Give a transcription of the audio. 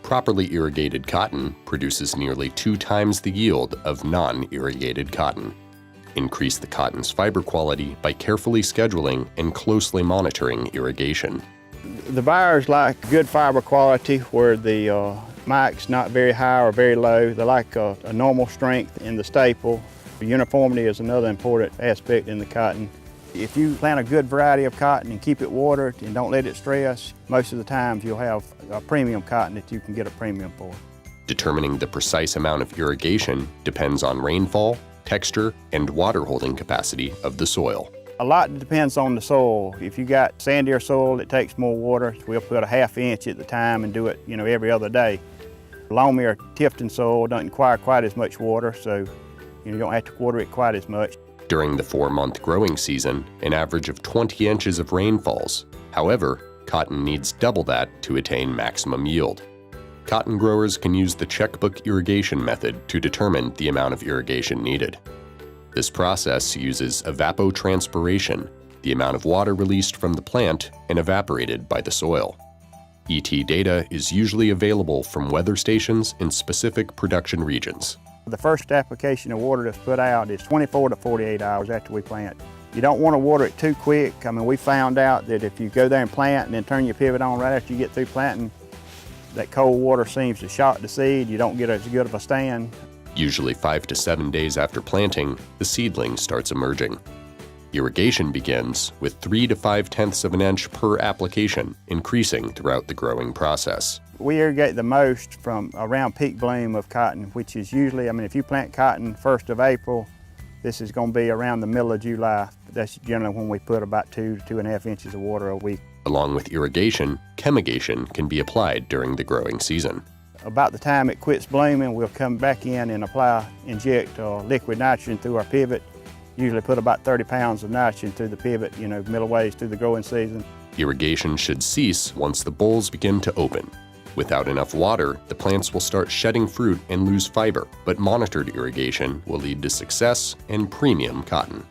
Properly irrigated cotton produces nearly 2 times the yield of non-irrigated cotton. Increase the cotton's fiber quality by carefully scheduling and closely monitoring irrigation. The buyers like good fiber quality where the mic's not very high or very low. They like a normal strength in the staple. Uniformity is another important aspect in the cotton. If you plant a good variety of cotton and keep it watered and don't let it stress, most of the times you'll have a premium cotton that you can get a premium for. Determining the precise amount of irrigation depends on rainfall, texture, and water holding capacity of the soil. A lot depends on the soil. If you got sandier soil that takes more water, we'll put a ½ inch at the time and do it, every other day. Loamy or Tifton soil doesn't require quite as much water, so you don't have to water it quite as much. During the 4-month growing season, an average of 20 inches of rain falls. However, cotton needs double that to attain maximum yield. Cotton growers can use the checkbook irrigation method to determine the amount of irrigation needed. This process uses evapotranspiration, the amount of water released from the plant and evaporated by the soil. ET data is usually available from weather stations in specific production regions. The first application of water that's put out is 24 to 48 hours after we plant. You don't want to water it too quick. We found out that if you go there and plant and then turn your pivot on right after you get through planting, that cold water seems to shock the seed. You don't get as good of a stand. Usually 5 to 7 days after planting, the seedling starts emerging. Irrigation begins with 3 to 5/10 of an inch per application, increasing throughout the growing process. We irrigate the most from around peak bloom of cotton, which is usually, if you plant cotton 1st of April, this is going to be around the middle of July. That's generally when we put about 2 to 2.5 inches of water a week. Along with irrigation, chemigation can be applied during the growing season. About the time it quits blooming, we'll come back in and inject liquid nitrogen through our pivot. Usually put about 30 pounds of nitrogen through the pivot, middle ways through the growing season. Irrigation should cease once the bolls begin to open. Without enough water, the plants will start shedding fruit and lose fiber, but monitored irrigation will lead to success and premium cotton.